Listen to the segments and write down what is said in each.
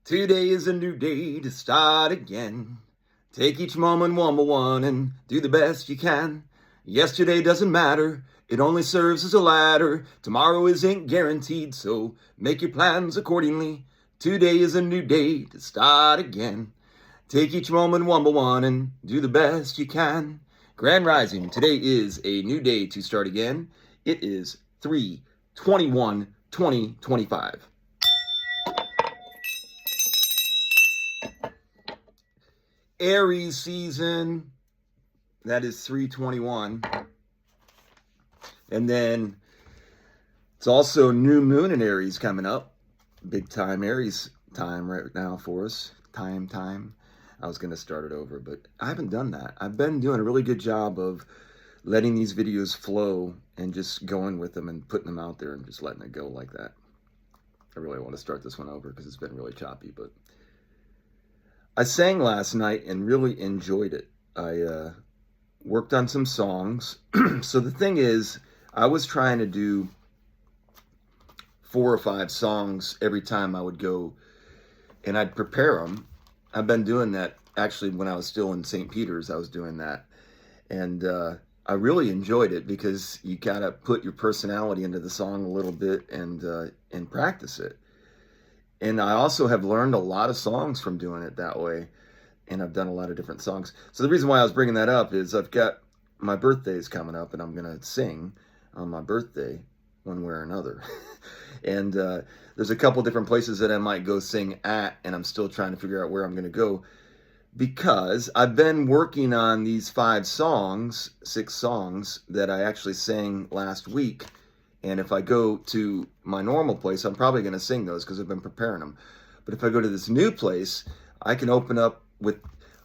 Today is a new day to start again. Take each moment one by one and do the best you can. Yesterday doesn't matter, it only serves as a ladder. Tomorrow isn't guaranteed, so make your plans accordingly. Today is a new day to start again. Take each moment one by one and do the best you can. Grand Rising, today is a new day to start again. It is 3/21/2025. Aries season, that is 3/21. And then it's also new moon in Aries coming up. Big time Aries time right now for us. Time. I was going to start it over, but I haven't done that. I've been doing a really good job of letting these videos flow and just going with them and putting them out there and just letting it go like that. I really want to start this one over because it's been really choppy, but I sang last night and really enjoyed it. I worked on some songs. So the thing is, I was trying to do 4 or 5 songs every time I would go, and I'd prepare them. I've been doing that actually when I was still in St. Peter's. I was doing that, and I really enjoyed it because you gotta put your personality into the song a little bit and practice it. And I also have learned a lot of songs from doing it that way, and I've done a lot of different songs. So the reason why I was bringing that up is I've got my birthday's coming up, and I'm gonna sing on my birthday one way or another. And there's a couple different places that I might go sing at, and I'm still trying to figure out where I'm going to go because I've been working on these 6 songs that I actually sang last week. And if I go to my normal place, I'm probably going to sing those because I've been preparing them. But if I go to this new place, I can open up with,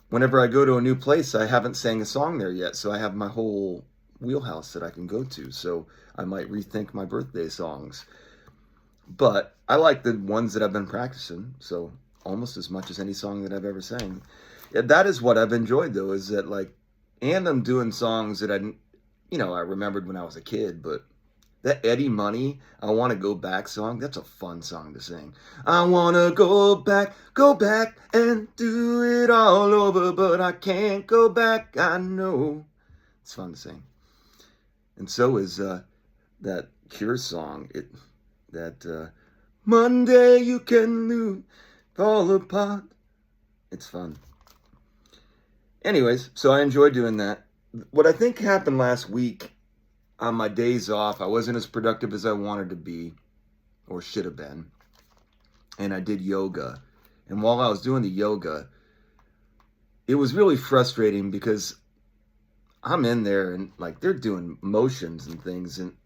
whenever I go to a new place, I haven't sang a song there yet. So I have my whole wheelhouse that I can go to. So I might rethink my birthday songs. But I like the ones that I've been practicing, so almost as much as any song that I've ever sang. Yeah, that is what I've enjoyed, though, is that, like, and I'm doing songs that I remembered when I was a kid, but that Eddie Money, I Want to Go Back song, that's a fun song to sing. I want to go back and do it all over, but I can't go back, I know. It's fun to sing. And so is that Cure song, Monday you can lose, fall apart. It's fun. Anyways, so I enjoy doing that. What I think happened last week on my days off, I wasn't as productive as I wanted to be, or should have been. And I did yoga. And while I was doing the yoga, it was really frustrating because I'm in there and like they're doing motions and things, and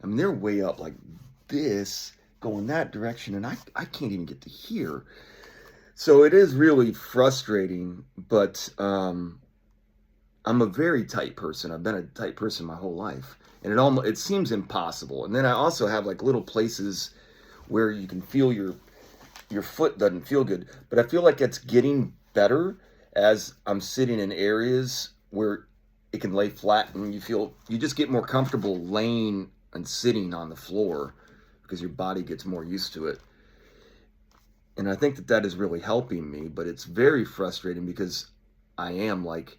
they're way up like this, going that direction, and I can't even get to here. So it is really frustrating, but I'm a very tight person. I've been a tight person my whole life, and it seems impossible. And then I also have like little places where you can feel your foot doesn't feel good, but I feel like it's getting better as I'm sitting in areas where it can lay flat, and you just get more comfortable laying and sitting on the floor because your body gets more used to it. And I think that is really helping me, but it's very frustrating because I am like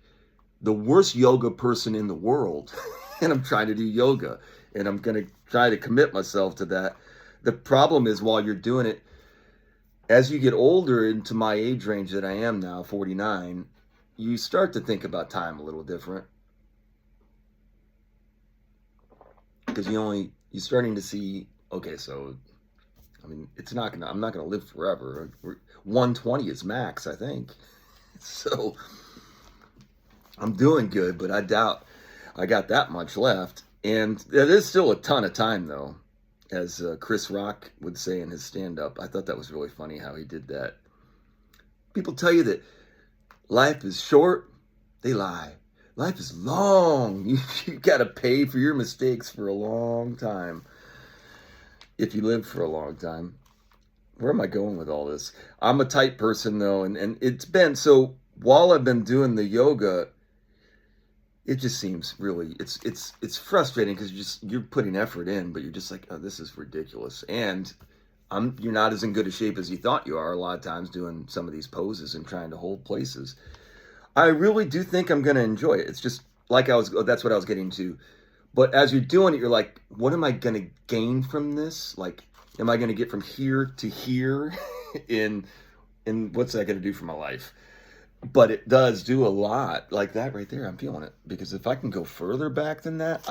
the worst yoga person in the world and I'm trying to do yoga and I'm going to try to commit myself to that. The problem is while you're doing it, as you get older into my age range that I am now, 49, you start to think about time a little different. Because you're starting to see, okay, so, I mean, I'm not gonna live forever. 120 is max, I think. So, I'm doing good, but I doubt I got that much left. And there is still a ton of time, though, as Chris Rock would say in his stand-up. I thought that was really funny how he did that. People tell you that life is short, they lie. Life is long. You got to pay for your mistakes for a long time. If you live for a long time. Where am I going with all this? I'm a tight person, though, and it's been, so while I've been doing the yoga, it just seems really, it's frustrating because you're putting effort in, but you're just like, oh, this is ridiculous. And you're not as in good a shape as you thought you are a lot of times doing some of these poses and trying to hold places. I really do think I'm going to enjoy it. It's just like that's what I was getting to. But as you're doing it, you're like, what am I going to gain from this? Like, am I going to get from here to here in what's that going to do for my life? But it does do a lot like that right there. I'm feeling it because if I can go further back than that,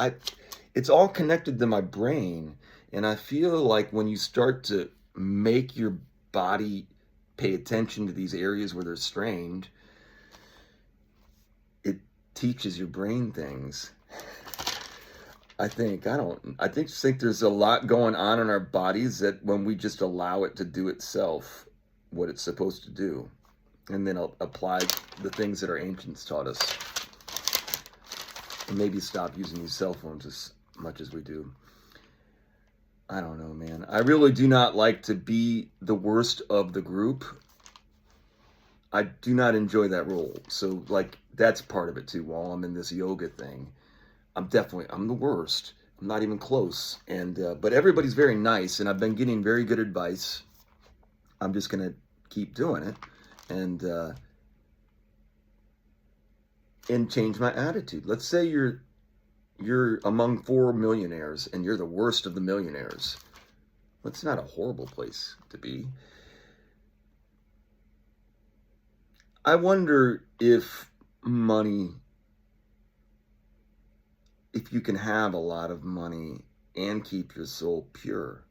it's all connected to my brain. And I feel like when you start to make your body pay attention to these areas where they're strained, it teaches your brain things. I think there's a lot going on in our bodies that when we just allow it to do itself what it's supposed to do, and then I'll apply the things that our ancients taught us, and maybe stop using these cell phones as much as we do. I don't know, man. I really do not like to be the worst of the group. I do not enjoy that role. So, like, that's part of it too. While I'm in this yoga thing, I'm the worst. I'm not even close. And but everybody's very nice, and I've been getting very good advice. I'm just gonna keep doing it, and change my attitude. Let's say you're among 4 millionaires, and you're the worst of the millionaires. That's not a horrible place to be. I wonder if you can have a lot of money and keep your soul pure.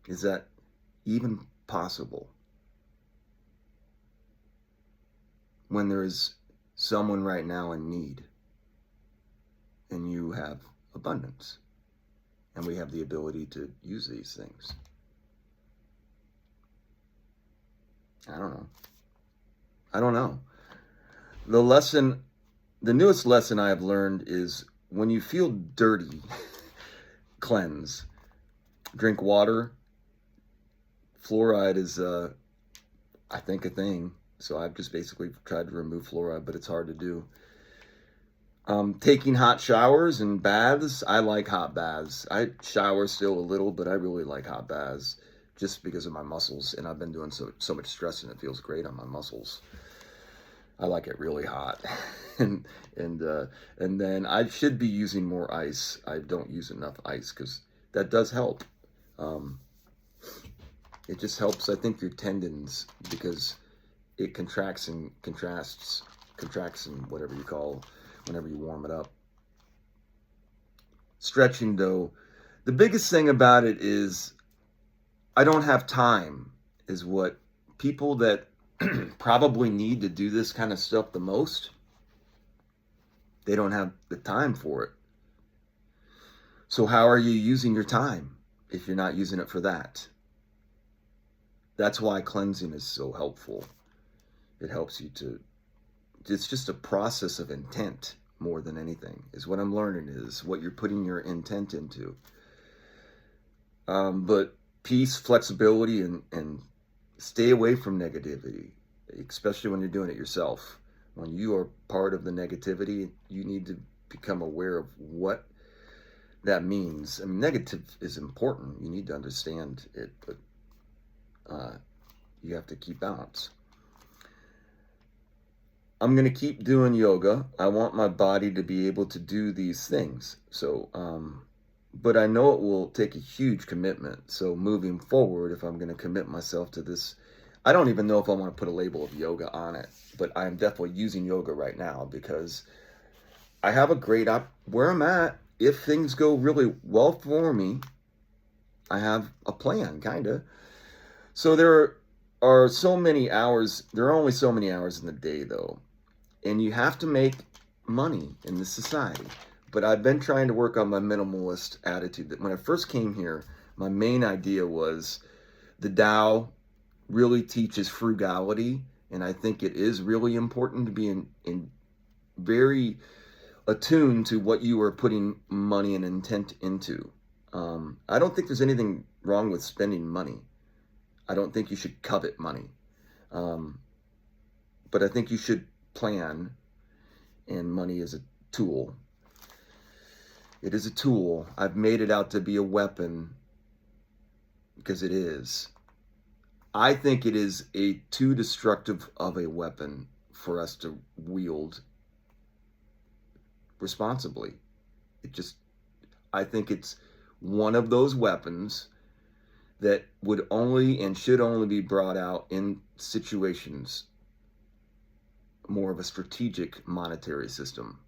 Is that even possible? When there is someone right now in need and you have abundance and we have the ability to use these things. I don't know. The newest lesson I have learned is when you feel dirty, cleanse. Drink water. Fluoride is, I think, a thing. So I've just basically tried to remove fluoride, but it's hard to do. Taking hot showers and baths. I like hot baths. I shower still a little, but I really like hot baths just because of my muscles. And I've been doing so much stress, and it feels great on my muscles. I like it really hot. and then I should be using more ice. I don't use enough ice because that does help. It just helps, I think, your tendons because it contracts and whatever you call whenever you warm it up. Stretching, though, the biggest thing about it is I don't have time, is what people that probably need to do this kind of stuff the most, they don't have the time for it. So how are you using your time if you're not using it for that? That's why cleansing is so helpful. It helps you it's just a process of intent more than anything, is what I'm learning, is what you're putting your intent into. But peace, flexibility, and stay away from negativity, especially when you're doing it yourself. When you are part of the negativity, you need to become aware of what that means. I mean, negative is important. You need to understand it, but you have to keep balance. I'm going to keep doing yoga. I want my body to be able to do these things. So, but I know it will take a huge commitment. So moving forward, if I'm going to commit myself to this, I don't even know if I want to put a label of yoga on it, but I'm definitely using yoga right now because I have a great where I'm at. If things go really well for me, I have a plan, kind of. So there are so many hours. There are only so many hours in the day, though. And you have to make money in this society. But I've been trying to work on my minimalist attitude. That when I first came here, my main idea was the Tao really teaches frugality. And I think it is really important to be in very attuned to what you are putting money and intent into. I don't think there's anything wrong with spending money. I don't think you should covet money. But I think you should plan, and money is a tool. It is a tool. I've made it out to be a weapon because it is. I think it is too destructive of a weapon for us to wield responsibly. I think it's one of those weapons that would only and should only be brought out in situations more of a strategic monetary system.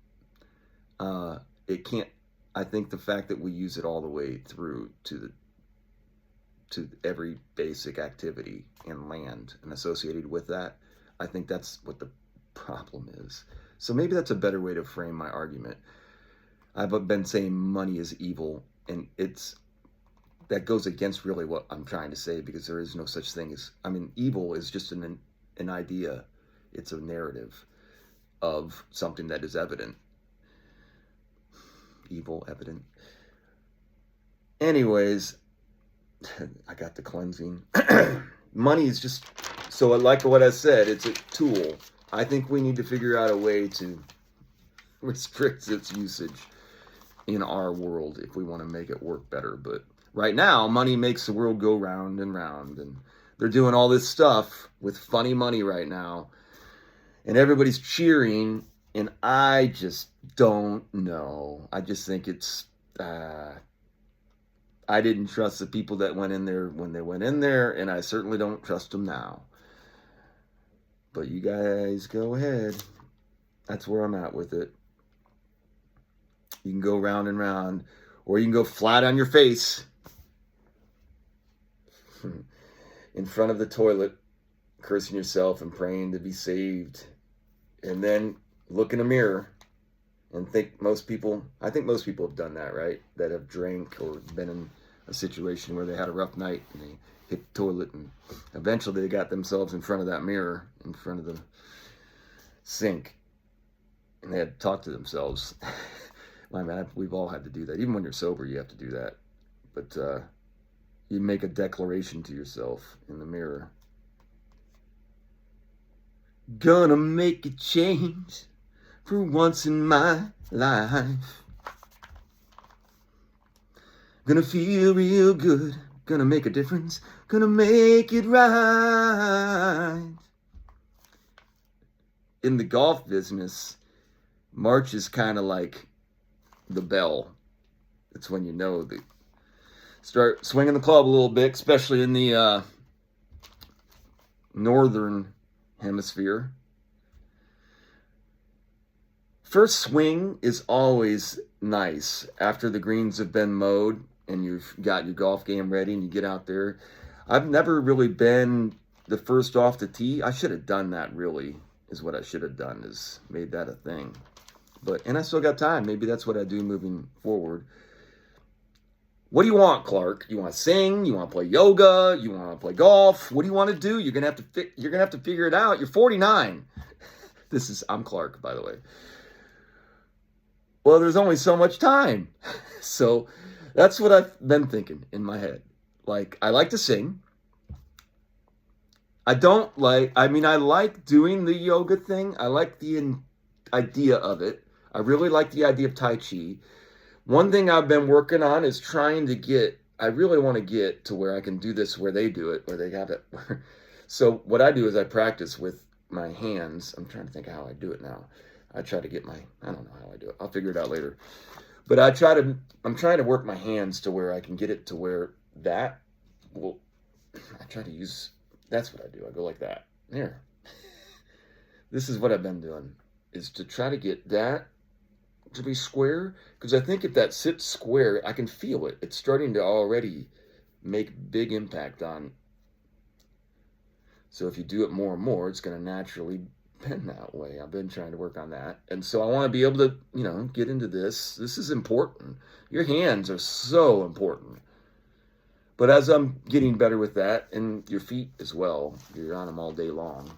It can't. I think the fact that we use it all the way through to every basic activity and land and associated with that, I think that's what the problem is. So maybe that's a better way to frame my argument. I've been saying money is evil, and that goes against really what I'm trying to say, because there is no such thing as, evil is just an idea. It's a narrative of something that is evident. Evil, evident. Anyways, I got the cleansing. Money is just, so like what I said, it's a tool. I think we need to figure out a way to restrict its usage in our world if we want to make it work better. But right now, money makes the world go round and round, and they're doing all this stuff with funny money right now, and everybody's cheering, and I just don't know. I just think it's, I didn't trust the people that went in there when they went in there, and I certainly don't trust them now. But you guys go ahead. That's where I'm at with it. You can go round and round, or you can go flat on your face in front of the toilet, cursing yourself and praying to be saved, and then look in a mirror and think I think most people have done that, right? That have drank or been in a situation where they had a rough night and they hit the toilet, and eventually they got themselves in front of that mirror, in front of the sink, and they had to talk to themselves. We've all had to do that. Even when you're sober, you have to do that. But you make a declaration to yourself in the mirror. Gonna make a change for once in my life. Gonna feel real good. Gonna make a difference. Gonna make it right. In the golf business, March is kind of like the bell. It's when you know they start swinging the club a little bit, especially in the northern hemisphere. First swing is always nice after the greens have been mowed and you've got your golf game ready and you get out there. I've never really been the first off the tee. I should have done that, really, is what I should have done, is made that a thing. And I still got time. Maybe that's what I do moving forward. What do you want, Clark? You want to sing? You want to play yoga? You want to play golf? What do you want to do? You're gonna have to figure it out. You're 49. I'm Clark, by the way. Well, there's only so much time. So that's what I've been thinking in my head. Like, I like to sing. I like doing the yoga thing. I like the idea of it. I really like the idea of Tai Chi. One thing I've been working on is I really want to get to where I can do this where they do it, where they have it. So what I do is I practice with my hands. I'm trying to think of how I do it now. I try to I don't know how I do it. I'll figure it out later. But I'm trying to work my hands to where I can get it to where that's what I do. I go like that. There. This is what I've been doing, is to try to get that to be square, because I think if that sits square, I can feel it. It's starting to already make big impact on. So if you do it more and more, it's going to naturally been that way. I've been trying to work on that. And so I want to be able to, get into this. This is important. Your hands are so important. But as I'm getting better with that, and your feet as well, you're on them all day long.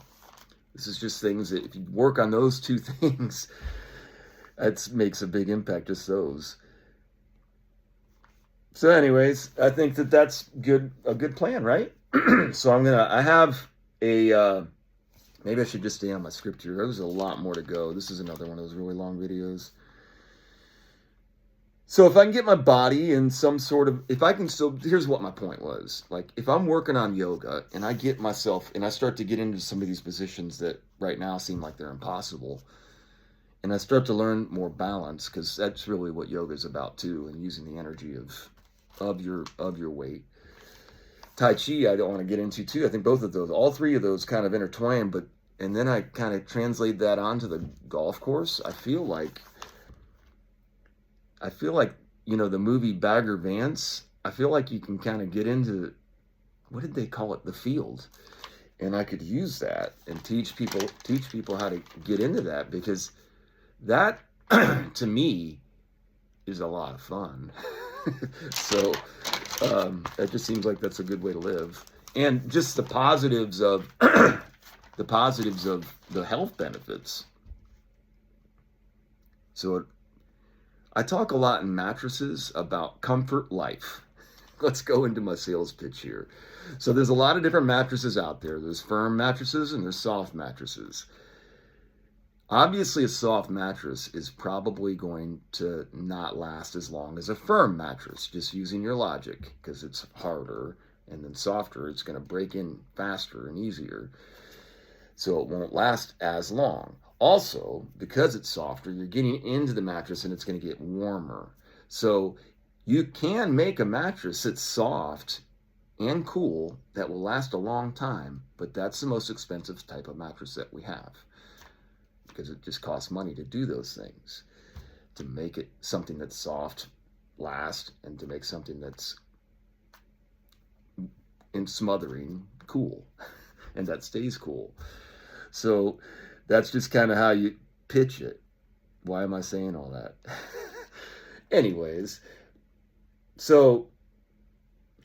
This is just things that if you work on those two things, that makes a big impact, just those. So anyways, I think that's a good plan, right? So I have maybe I should just stay on my script here. There's a lot more to go. This is another one of those really long videos. So if I can get my body in some sort of, if I can still, here's what my point was. Like if I'm working on yoga and I get myself and I start to get into some of these positions that right now seem like they're impossible, and I start to learn more balance, because that's really what yoga is about too, and using the energy of your weight. Tai Chi, I don't want to get into too. I think both of those, all three of those kind of intertwine, but and then I kind of translate that onto the golf course. I feel like, the movie Bagger Vance, I feel like you can kind of get into, what did they call it? The field. And I could use that and teach people how to get into that, because that to me is a lot of fun. So it just seems like that's a good way to live. And just the positives of the health benefits. So I talk a lot in mattresses about comfort life. Let's go into my sales pitch here. So there's a lot of different mattresses out there. There's firm mattresses and there's soft mattresses. Obviously, a soft mattress is probably going to not last as long as a firm mattress, just using your logic, because it's harder, and then softer, it's going to break in faster and easier. So it won't last as long. Also, because it's softer, you're getting into the mattress and it's going to get warmer. So you can make a mattress that's soft and cool that will last a long time, but that's the most expensive type of mattress that we have, because it just costs money to do those things, to make it something that's soft, last, and to make something that's in smothering cool and that stays cool. So that's just kind of how you pitch it. Why am I saying all that? Anyways, so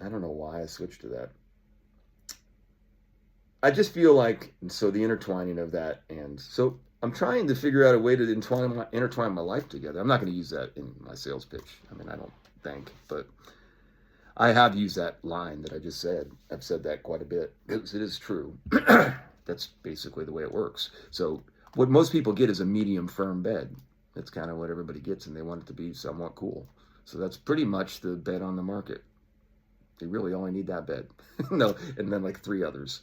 I don't know why I switched to that. I just feel like, so the intertwining of that, and so I'm trying to figure out a way to intertwine my life together. I'm not going to use that in my sales pitch. I mean, I don't think, but I have used that line that I just said. I've said that quite a bit, because it is true. That's basically the way it works. So what most people get is a medium firm bed. That's kind of what everybody gets, and they want it to be somewhat cool. So that's pretty much the bed on the market. They really only need that bed. No, and then like 3 others,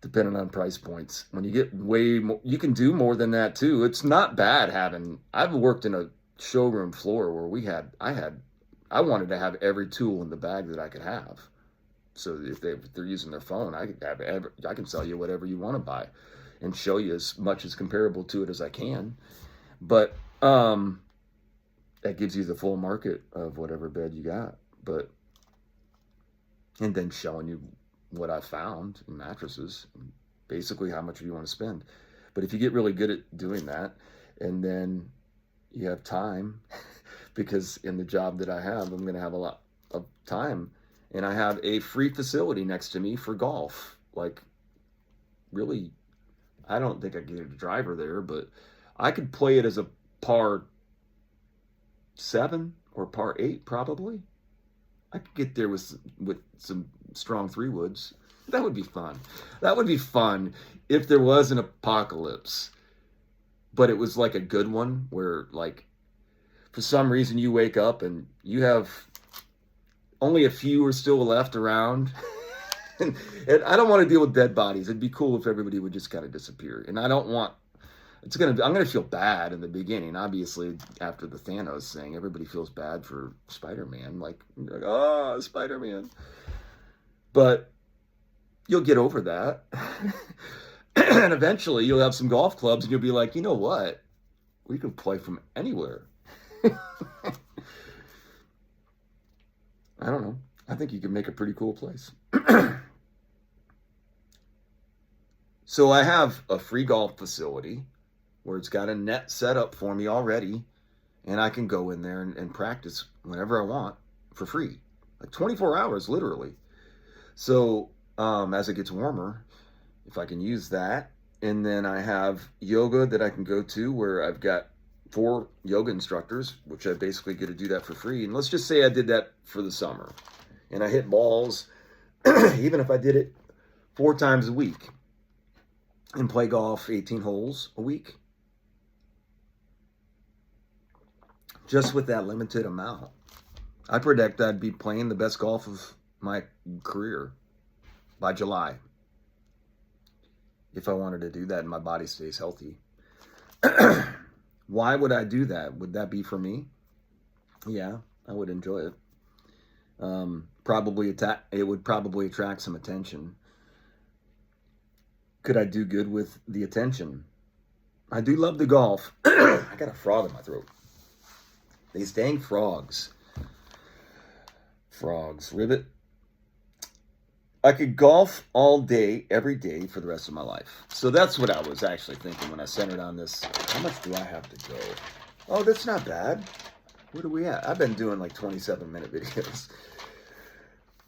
depending on price points. When you get way more, you can do more than that too. It's not bad having, I've worked in a showroom floor where I wanted to have every tool in the bag that I could have. So if they're using their phone, I can sell you whatever you want to buy and show you as much as comparable to it as I can. But that gives you the full market of whatever bed you got. But and then showing you what I found in mattresses, basically how much you want to spend. But if you get really good at doing that, and then you have time, because in the job that I have, I'm going to have a lot of time, and I have a free facility next to me for golf. Like, really, I don't think I could get a driver there, but I could play it as a par 7 or par 8 probably. I could get there with some strong 3-woods. That would be fun. That would be fun if there was an apocalypse, but it was like a good one where, like, for some reason you wake up and you have only a few are still left around. and I don't want to deal with dead bodies. It'd be cool if everybody would just kind of disappear. And I don't want, I'm going to feel bad in the beginning. Obviously, after the Thanos thing, everybody feels bad for Spider-Man. Like, oh, Spider-Man. But you'll get over that. And eventually you'll have some golf clubs and you'll be like, you know what? We can play from anywhere. I don't know. I think you can make a pretty cool place. So I have a free golf facility where it's got a net set up for me already, and I can go in there and practice whenever I want for free, like 24 hours, literally. So as it gets warmer, if I can use that, and then I have yoga that I can go to where I've got 4 yoga instructors, which I basically get to do that for free. And let's just say I did that for the summer, and I hit balls, even if I did it 4 times a week, and play golf 18 holes a week. just with that limited amount. I predict I'd be playing the best golf of my career by July if I wanted to do that and my body stays healthy. Why would I do that? Would that be for me? Yeah, I would enjoy it. It would probably attract some attention. Could I do good with the attention? I do love the golf. I got a frog in my throat. These dang frogs. Frogs. Ribbit. I could golf all day, every day for the rest of my life. So that's what I was actually thinking when I centered on this. How much do I have to go? Oh, that's not bad. Where are we at? I've been doing like 27-minute videos.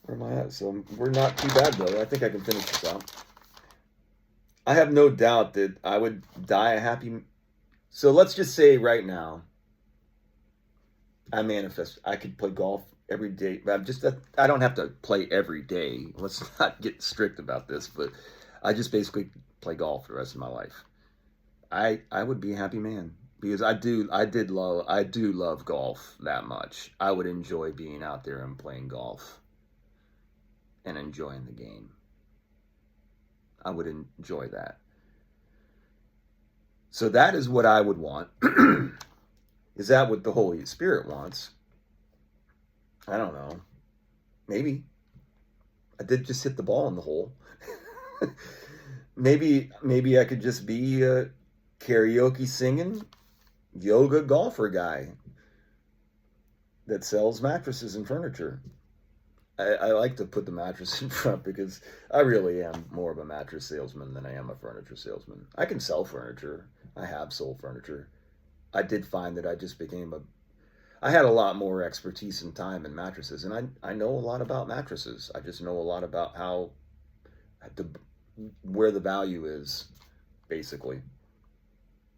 Where am I at? So we're not too bad, though. I think I can finish this out. I have no doubt that I would die a happy... So let's just say right now, I manifest. I could play golf every day. I don't have to play every day. Let's not get strict about this, but I just basically play golf for the rest of my life. I would be a happy man because I do love golf that much. I would enjoy being out there and playing golf and enjoying the game. I would enjoy that. So that is what I would want. Is that what the Holy Spirit wants? I don't know. Maybe. I did just hit the ball in the hole. maybe I could just be a karaoke singing yoga golfer guy that sells mattresses and furniture. I like to put the mattress in front because I really am more of a mattress salesman than I am a furniture salesman. I can sell furniture. I have sold furniture. I did find that I had a lot more expertise and time in mattresses, and I know a lot about mattresses. I just know a lot about where the value is, basically.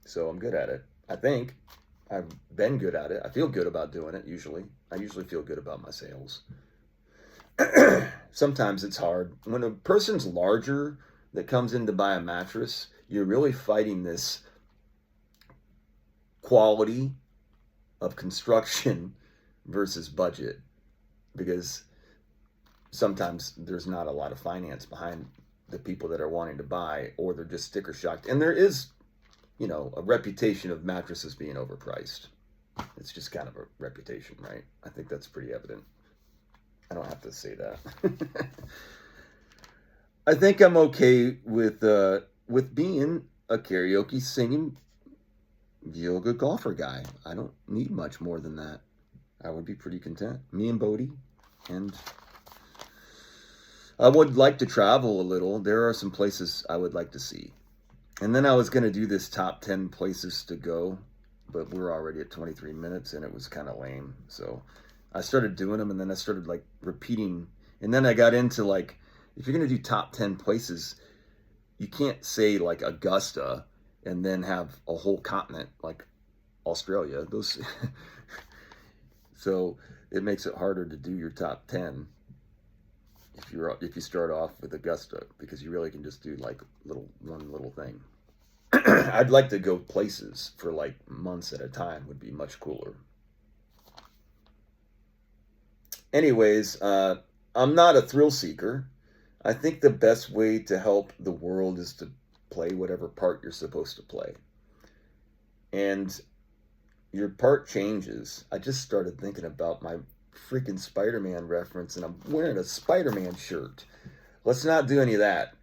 So I'm good at it. I think I've been good at it. I feel good about doing it, usually. I usually feel good about my sales. Sometimes it's hard. When a person's larger that comes in to buy a mattress, you're really fighting this quality of construction versus budget, because sometimes there's not a lot of finance behind the people that are wanting to buy, or they're just sticker shocked. And there is, a reputation of mattresses being overpriced. It's just kind of a reputation, right? I think that's pretty evident. I don't have to say that. I think I'm okay with being a karaoke singing yoga golfer guy. I don't need much more than that. I would be pretty content. Me and Bodhi. And I would like to travel a little. There are some places I would like to see. And then I was going to do this top 10 places to go, but we're already at 23 minutes and it was kind of lame. So I started doing them, and then I started repeating. And then I got into if you're going to do top 10 places, you can't say Augusta and then have a whole continent like Australia. So it makes it harder to do your top 10 if you start off with Augusta, because you really can just do one little thing. I'd like to go places for months at a time. Would be much cooler. Anyways, I'm not a thrill seeker. I think the best way to help the world is to play whatever part you're supposed to play. And your part changes. I just started thinking about my freaking Spider-Man reference, and I'm wearing a Spider-Man shirt. Let's not do any of that.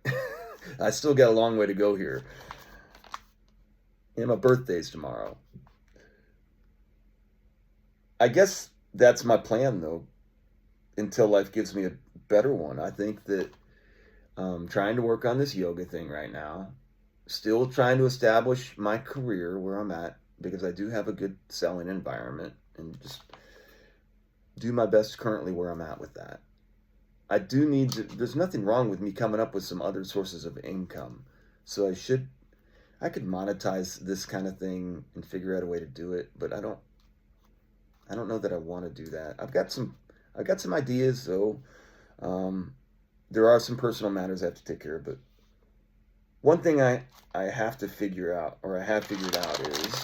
I still got a long way to go here. And my birthday's tomorrow. I guess that's my plan, though, until life gives me a better one. I think that I'm trying to work on this yoga thing right now. Still trying to establish my career where I'm at, because I do have a good selling environment, and just do my best currently where I'm at with that. I do need to, there's nothing wrong with me coming up with some other sources of income. So I could monetize this kind of thing and figure out a way to do it, but I don't know that I want to do that. I've got some ideas, though. There are some personal matters I have to take care of, but one thing I have to figure out, or I have figured out, is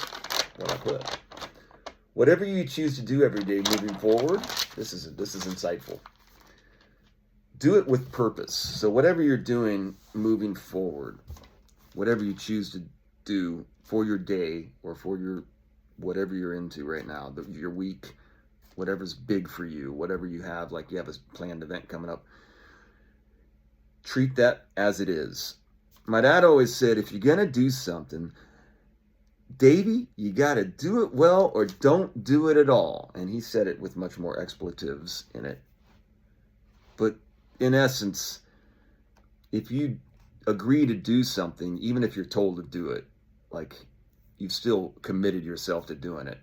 what I put. Whatever you choose to do every day moving forward, this is insightful. Do it with purpose. So whatever you're doing moving forward, whatever you choose to do for your day or for your whatever you're into right now, your week, whatever's big for you, whatever you have, like you have a planned event coming up, treat that as it is. My dad always said, if you're going to do something, Davy, you got to do it well or don't do it at all. And he said it with much more expletives in it. But in essence, if you agree to do something, even if you're told to do it, like you've still committed yourself to doing it.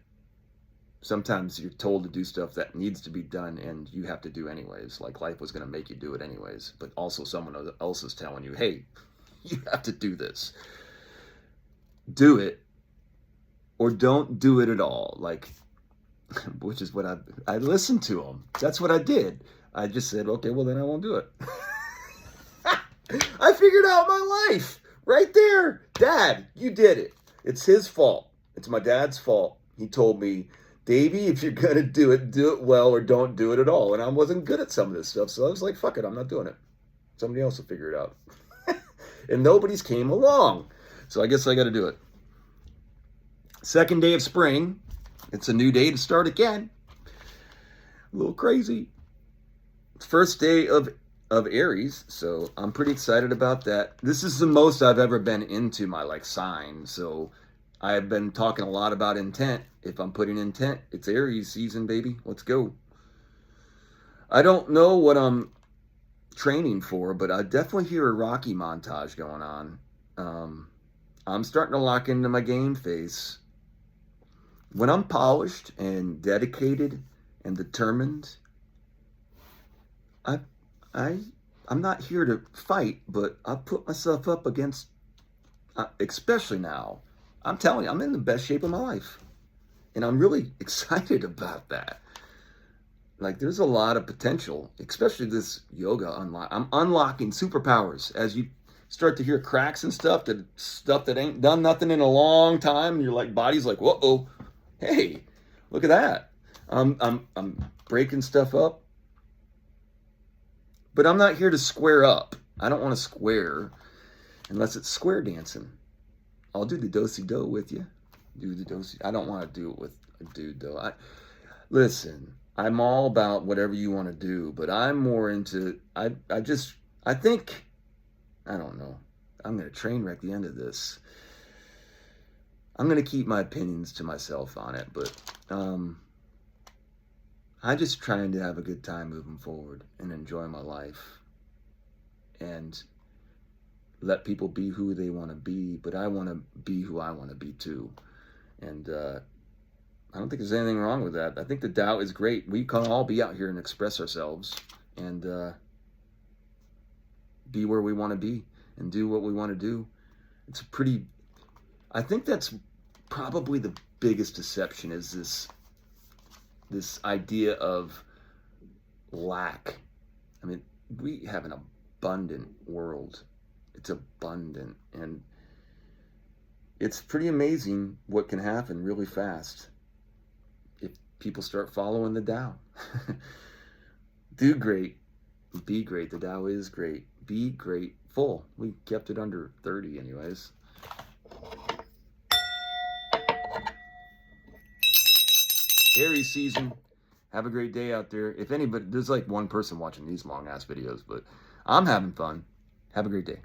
Sometimes you're told to do stuff that needs to be done and you have to do anyways. Like life was going to make you do it anyways. But also someone else is telling you, hey, you have to do this. Do it or don't do it at all. Like, which is what I listened to him. That's what I did. I just said, okay, well then I won't do it. I figured out my life right there. Dad, you did it. It's his fault. It's my dad's fault. He told me, Davey, if you're going to do it well or don't do it at all. And I wasn't good at some of this stuff. So I was like, fuck it, I'm not doing it. Somebody else will figure it out. And nobody's came along. So I guess I got to do it. Second day of spring. It's a new day to start again. A little crazy. First day of Aries, so I'm pretty excited about that. This is the most I've ever been into my sign, so I've been talking a lot about intent. If I'm putting intent, it's Aries season, baby. Let's go. I don't know what I'm training for, but I definitely hear a Rocky montage going on. I'm starting to lock into my game face. When I'm polished and dedicated and determined, I'm not here to fight, but I put myself up against, especially now, I'm telling you, I'm in the best shape of my life. And I'm really excited about that. Like, there's a lot of potential, especially this yoga unlock. I'm unlocking superpowers as you start to hear cracks and stuff that ain't done nothing in a long time. And your body's like, whoa, hey, look at that. I'm breaking stuff up. But I'm not here to square up. I don't want to square unless it's square dancing. I'll do the do-si-do with you. Do the do-si. I don't want to do it with a dude, though. Listen, I'm all about whatever you want to do, but I'm more into, I think, I don't know. I'm going to train wreck the end of this. I'm going to keep my opinions to myself on it, but I'm just trying to have a good time moving forward and enjoy my life and let people be who they want to be, but I want to be who I want to be too. And I don't think there's anything wrong with that. I think the Tao is great. We can all be out here and express ourselves and be where we want to be and do what we want to do. I think that's probably the biggest deception is this idea of lack. I mean, we have an abundant world. It's abundant, and it's pretty amazing what can happen really fast if people start following the Tao. Do great, be great. The Tao is great. Be grateful. We kept it under 30 anyways. Aries season. Have a great day out there. If anybody, there's one person watching these long ass videos, but I'm having fun. Have a great day.